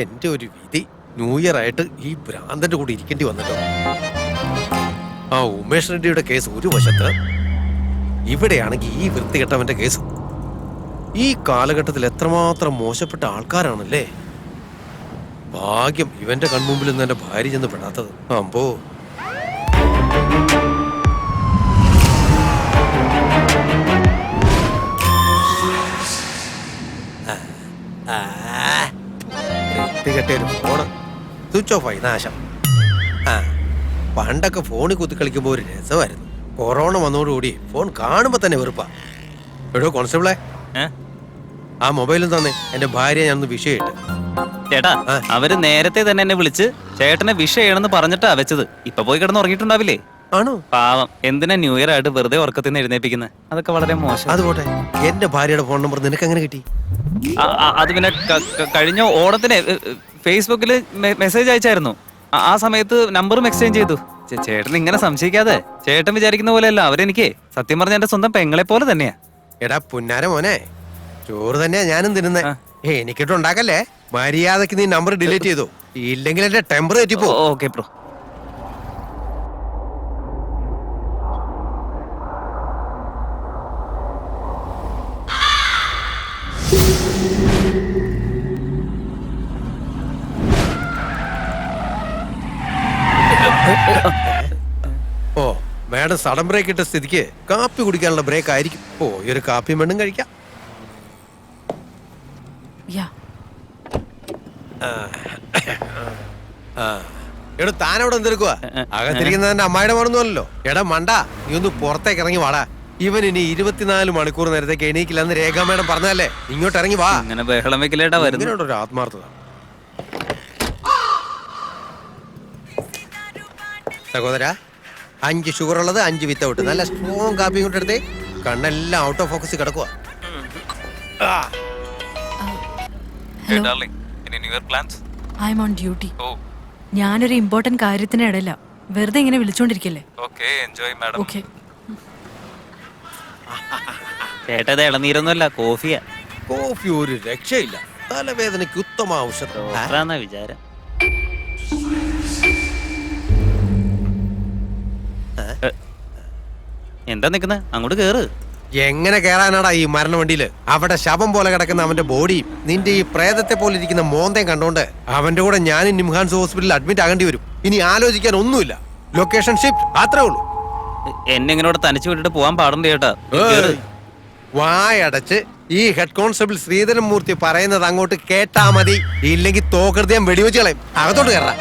എന്റെ ഒരു വിധി, ന്യൂ ഇയർ ആയിട്ട് ഈ ഭ്രാന്തന്റെ കൂടെ ഇരിക്കേണ്ടി വന്നല്ലോ. ആ ഉമേഷ് റെഡ്ഡിയുടെ കേസ് ഒരു വശത്ത്, ഇവിടെയാണെങ്കിൽ ഈ വൃത്തികെട്ടവന്റെ കേസ്. ഈ കാലഘട്ടത്തിൽ എത്രമാത്രം മോശപ്പെട്ട ആൾക്കാരാണല്ലേ. ഭാഗ്യം ഇവന്റെ കൺമുമ്പിൽ നിന്ന് എന്റെ ഭാര്യ ചെന്ന് പെടാത്തത്. അമ്പോ. വൃത്തികെട്ടൊരു ഫോണ് സ്വിച്ച് ഓഫ് ആയി, നാശം. പണ്ടൊക്കെ ഫോണിൽ കുത്തി കളിക്കുമ്പോ ഒരു രസമായിരുന്നു. കൊറോണ വന്നതോടുകൂടി ഫോൺ കാണുമ്പോ തന്നെ വെറുപ്പാ. എടോ കോൺസ്റ്റബിളെ, ആ മൊബൈലും തന്നെ എന്റെ ഭാര്യ ഞാനൊന്ന് വിഷയമിട്ട്. ചേട്ടാ, അവര് നേരത്തെ തന്നെ എന്നെ വിളിച്ച് ചേട്ടനെ വിഷയമാണെന്ന് പറഞ്ഞിട്ടാ വെച്ചത്. ഇപ്പൊ പോയി കിടന്ന് ഉറങ്ങിയിട്ടുണ്ടാവില്ലേ? ആണോ? പാവം, എന്തിനാ ന്യൂ ഇയർ ആയിട്ട് വെറുതെ ഉറക്കത്തിൽ നിന്ന് എഴുന്നേപ്പിക്കുന്നത്? അതൊക്കെ വളരെ മോശം. അതുപോട്ടെ, എന്റെ ഭാര്യയുടെ ഫോൺ നമ്പർ നിനക്ക് എങ്ങനെ കിട്ടി? അത് പിന്നെ കഴിഞ്ഞ ഓണത്തിന് ഫേസ്ബുക്കില് മെസ്സേജ് അയച്ചായിരുന്നു. ആ സമയത്ത് നമ്പറും എക്സ്ചേഞ്ച് ചെയ്തു. ചേട്ടൻ ഇങ്ങനെ സംശയിക്കാതെ. ചേട്ടൻ വിചാരിക്കുന്ന പോലെയല്ല അവരെനിക്ക്. സത്യം പറഞ്ഞ എന്റെ സ്വന്തം പെങ്ങളെ പോലെ തന്നെയാ. എടാ പുന്നാര മോനെ, ചോറ് തന്നെയാ ഞാനും തിന്നുന്നേ. എനിക്കിട്ടുണ്ടാക്കല്ലേ. മര്യാദക്ക് നീ നമ്പർ ഡിലീറ്റ് ചെയ്തു, ഇല്ലെങ്കിൽ എന്റെ ടെമ്പർ തെറ്റിപ്പോ. Okay bro. ഓ മാഡം സഡൻ ബ്രേക്ക് ഇട്ട സ്ഥിതിക്ക് കാപ്പി കുടിക്കാനുള്ള ബ്രേക്ക് ആയിരിക്കും. ഓ ഈ ഒരു കാപ്പിയും വേണ്ടും കഴിക്കാം. എടാ താനവിടെ എന്തെടുക്കുവാ? അകത്തിരിക്കുന്നതിന്റെ അമ്മായിയുടെ മറന്നുവല്ലോ. എടാ മണ്ട, നീ ഒന്ന് പുറത്തേക്ക് ഇറങ്ങി വാടാ. ഇവൻ ഇനി 24 മണിക്കൂർ നേരത്തേക്ക് എണീക്കില്ലെന്ന് രേഖാ മേഡം പറഞ്ഞല്ലേ. ഇങ്ങോട്ട് ഇറങ്ങി വാ. ബഹളം വെക്കില്ലേട്ടാ വരുന്നുണ്ട് ഒരു ആത്മാർത്ഥത. സഹോദര, 5 ഷുഗർ ഉള്ളത്, 5 വിത്തൗട്ട്. നല്ല സ്ട്രോങ് കാപ്പി ഇങ്ങോട്ട് എടുത്തേ. കണ്ണെല്ലാം ഔട്ട് ഓഫ് ഫോക്കസ് കിടക്കുക. ഞാനൊരു ഇമ്പോർട്ടന്റ് കാര്യത്തിന് ഇടയില്ല. വെറുതെ ഇങ്ങനെ വിളിച്ചോണ്ടിരിക്കല്ലേ. ചേട്ടത് ഇളനീരൊന്നുമല്ല, കോഫിയാ. കോഫി ഒരു രക്ഷയില്ല, തലവേദനയ്ക്ക് ഉത്തമ ഔഷധം. വിചാരം. എന്താ നിക്കുന്നത്? അങ്ങോട്ട് കേറ്. എങ്ങനെ കേറാനാടാ ഈ മരണ വണ്ടിയില്? അവിടെ ശവം പോലെ കിടക്കുന്ന അവന്റെ ബോഡിയും നിന്റെ ഈ പ്രേതത്തെ പോലെ ഇരിക്കുന്ന മോന്തയും കണ്ടോണ്ട് അവന്റെ കൂടെ ഞാൻ നിംഹാൻസ് ഹോസ്പിറ്റലിൽ അഡ്മിറ്റ് ആകേണ്ടി വരും. ഇനി ആലോചിക്കാൻ ഒന്നുമില്ല. ലൊക്കേഷൻ ഷിഫ്റ്റ്, അത്രേ ഉള്ളൂ. എന്നെ ഇങ്ങനെ തനിച്ചു വിട്ടിട്ട് പോവാൻ പാടുണ്ട് ചേട്ടാ. വായടച്ച് ഈ ഹെഡ് കോൺസ്റ്റബിൾ ശ്രീധരൻ മൂർത്തി പറയുന്നത് അങ്ങോട്ട് കേട്ടാ മതി. ഇല്ലെങ്കിൽ തോകൃത്യം വെടിവെച്ച് കളയും. അകത്തോട്ട് കയറാം.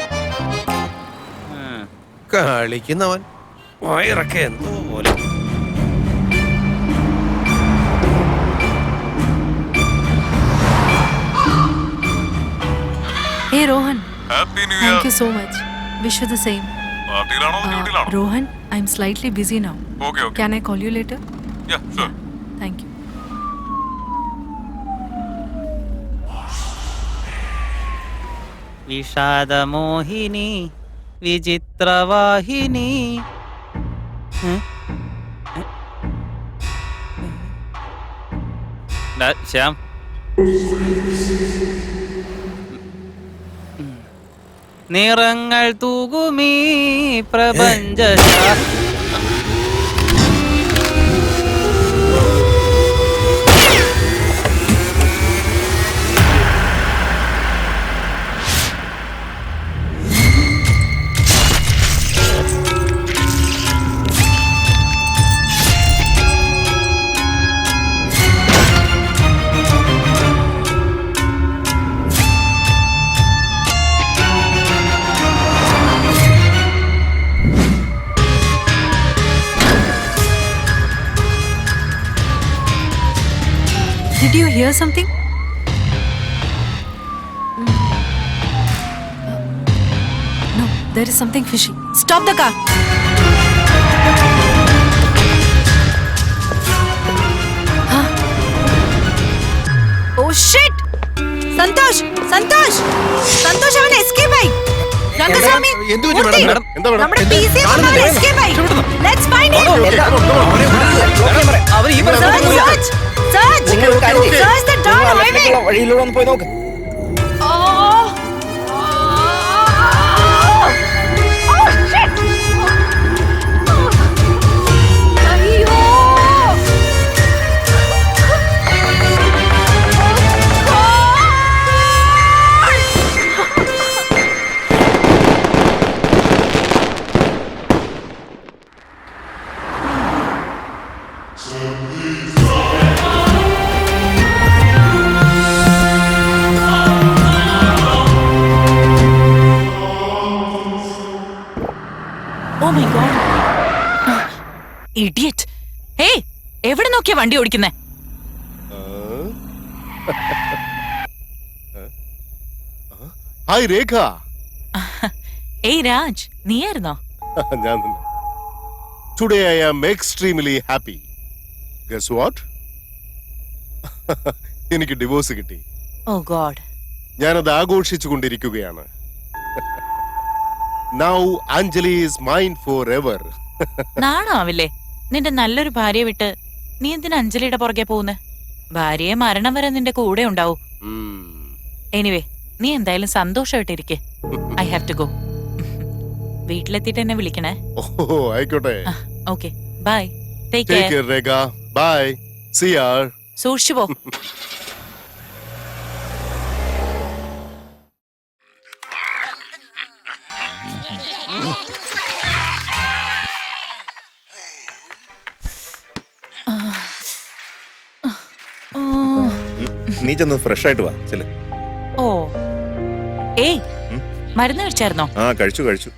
കളിക്കുന്നവൻ വയറൊക്കെ എന്തോ പോലെ. Hey Rohan, thank you so much. Wish you the same. Rohan, I'm slightly busy now. Okay. Can I call you later? Yeah, sure. Thank you. വിഷാദമോഹിനി വിചിത്രവാഹിനി. Shyam, നിറങ്ങൾ തൂകുമീ പ്രപഞ്ച. Did you hear something? No, there is something fishy. Stop the car. Huh? Oh shit! Santosh! Santosh! Santosh, അവൻ escape ആയി. രംഗസ്വാമി, നമ്മുടെ PC അവൻ escape ആയി. Let's find him. Search! Search the dark highway. വഴിയിലൂടെ ഒന്ന് പോയി നോക്ക്. ഇഡിയറ്റ്. ഏയ്, എവിടെ നോക്കിയാ വണ്ടി ഓടിക്കുന്നേ? ഹായ് രേഖ. ഏയ് രാജ്, നീയായിരുന്നോ? ഞാൻ today I am extremely happy. Guess what? എനിക്ക് ഡിവോഴ്സ് കിട്ടി. Oh God. ഞാനത് ആഘോഷിച്ചു കൊണ്ടിരിക്കുകയാണ്. Now Anjali is mine forever. നാണോ ആവില്ലേ? നിന്റെ നല്ലൊരു ഭാര്യയെ വിട്ട് നീ എന്തിനാ അഞ്ജലിയുടെ പുറകെ പോകുന്നേ? ഭാര്യയെ മരണം വരെ നിന്റെ കൂടെ ഉണ്ടാവും. എനിവേ, നീ എന്തായാലും സന്തോഷമായിട്ടിരിക്കെ. I have to go. വീട്ടിലെത്തിയിട്ട് എന്നെ വിളിക്കണേ. ഓ ആയിക്കോട്ടെ. Okay, bye. Take take care. Care Rekha. Bye. See you. സൂക്ഷിച്ചു പോ. നീ ചെന്ന് ഫ്രഷ് ആയിട്ട് വാ. ചെല്. ഓ, ഏയ്, മരുന്ന് കഴിച്ചായിരുന്നോ? ആ കഴിച്ചു.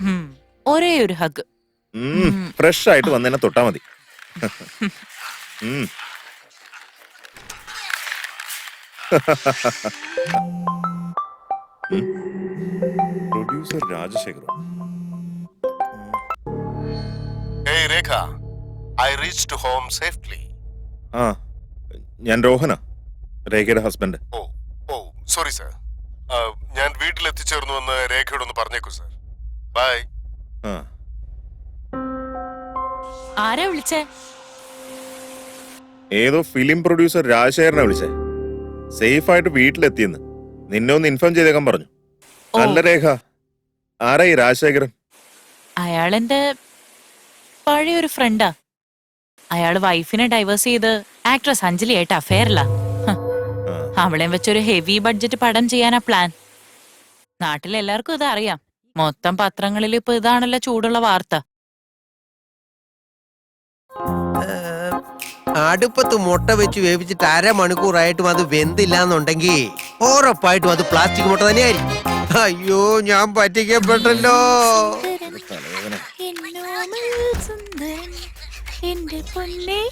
ഒരേ ഒരു ഹഗ്. ഫ്രഷ് ആയിട്ട് വന്നതിനെ തൊട്ടാ മതി. Producer Rajasekharan. Hey Rekha, I reached home safely. ആ, ഞാൻ രോഹന, രേഖയുടെ ഹസ്ബൻഡ്. ഓ ഓ സോറി സർ. ഞാൻ വീട്ടിൽ എത്തിച്ചേർന്നുവെന്ന് രേഖയോടൊന്ന് പറഞ്ഞേക്കൂ സർ. ബൈ. ആ, ആരാ വിളിച്ചേ? ഏതോ ഫിലിം പ്രൊഡ്യൂസർ രാജശേഖരനെ വിളിച്ചേ. സേഫ് ആയിട്ട് വീട്ടിലെത്തിയെന്ന് നിന്നെ ഒന്ന് ഇൻഫോം ചെയ്തേക്കാൻ പറഞ്ഞു. ഓ. അല്ല രേഖ, ആരാ ഈ രാജശേഖരൻ? അയാളെന്റെ പഴയൊരു ഫ്രണ്ടാ. അയാള് വൈഫിനെ ഡൈവേഴ്സ് ചെയ്ത് ആക്ട്രസ് അഞ്ജലിയായിട്ട് അഫെയറിലാ. അവളെയും വെച്ചൊരു ഹെവി ബഡ്ജറ്റ് പടം ചെയ്യാനാ പ്ലാൻ. നാട്ടിലെല്ലാവർക്കും ഇത് അറിയാം. മൊത്തം പത്രങ്ങളിൽ ഇപ്പൊ ഇതാണല്ലോ ചൂടുള്ള വാർത്ത. അടുപ്പത്ത് മുട്ട വെച്ച് വേവിച്ചിട്ട് 1/2 മണിക്കൂറായിട്ടും അത് വെന്തില്ലാന്നുണ്ടെങ്കിൽ ഉറപ്പായിട്ടും അത് പ്ലാസ്റ്റിക് മുട്ട തന്നെയായിരിക്കും. അയ്യോ, ഞാൻ പറ്റിക്കപ്പെട്ടല്ലോ. എന്റെ പൊന്നെ,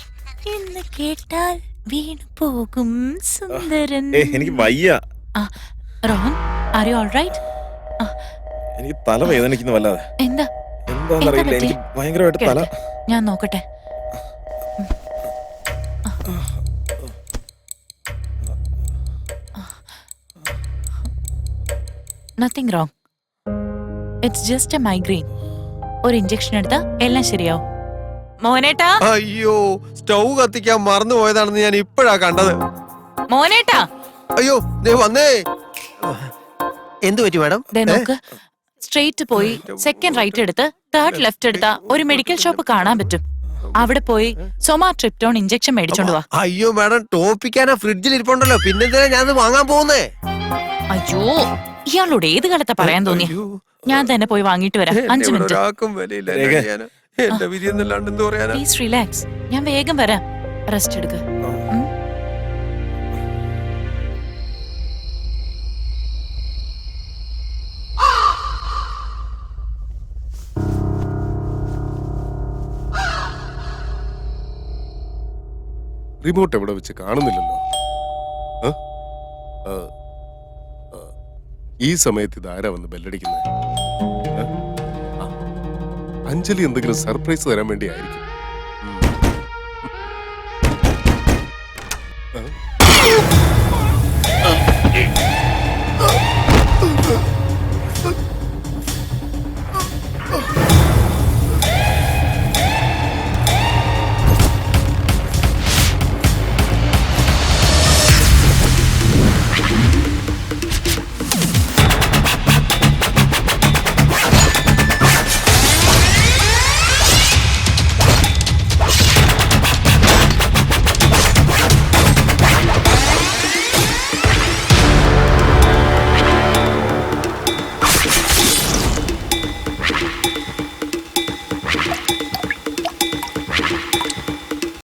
എന്ന് കേട്ടാൽ വീണു പോകും സുന്ദരൻ. എനിക്ക് വയ്യ. Rohan, are you alright? എനിക്ക് തല വേദനിക്കുന്നു വല്ലാതെ. എന്താ എന്താന്നറിയില്ല, പറ്റി? എനിക്ക് ഭയങ്കരമായിട്ട് തല. ഞാൻ നോക്കട്ടെ. Nothing wrong. It's just A migraine. ഒരു ഇഞ്ചക്ഷൻ എടുത്താ എല്ലാം ശരിയാവും. മോനേട്ടാ, അയ്യോ, സ്റ്റൗ കത്തിക്കാൻ മറന്നു പോയതാണെന്ന് ഞാൻ ഇപ്പോഴാ കണ്ടത്. മോനേട്ടാ, അയ്യോ, ദേ വന്നേ. എന്തു പറ്റി മാഡം? ദേ നോക്ക്. സ്ട്രെയിറ്റ് പോയി സെക്കൻഡ് റൈറ്റ് എടുത്ത് തേർഡ് ലെഫ്റ്റ് എടുത്താ ഒരു മെഡിക്കൽ ഷോപ്പ് കാണാൻ പറ്റും. അവിടെ പോയി സൊമാട്രിപ്റ്റോൺ ഇഞ്ചക്ഷൻ മേടിച്ചോണ്ട് വാ. അയ്യോ മാഡം, ടോപ്പിക്കാനാ ഫ്രിഡ്ജിൽ ഇരിപ്പുണ്ടല്ലോ, പിന്നെന്തിനാ ഞാൻ വാങ്ങാൻ പോകുന്നേ? അയ്യോ, ഇയാളോട് ഏത് കാലത്താ പറയാൻ തോന്നി? ഞാൻ തന്നെ പോയി വാങ്ങിട്ട് വരാം. 5 മിനിറ്റ്. എന്റെ വിധി എന്നല്ലാണ്ട് എന്ത് പറയാനാ? Please relax. ഞാൻ വേഗം വരാം. റെസ്റ്റ് എടുക്ക. റിമോട്ട് എവിടെ വെച്ച് കാണുന്നില്ലല്ലോ. ഈ സമയത്ത് ഇതാരാ വന്ന് ബെല്ലടിക്കുന്നത്? അഞ്ജലി എന്തെങ്കിലും സർപ്രൈസ് തരാൻ വേണ്ടി ആയിരിക്കും.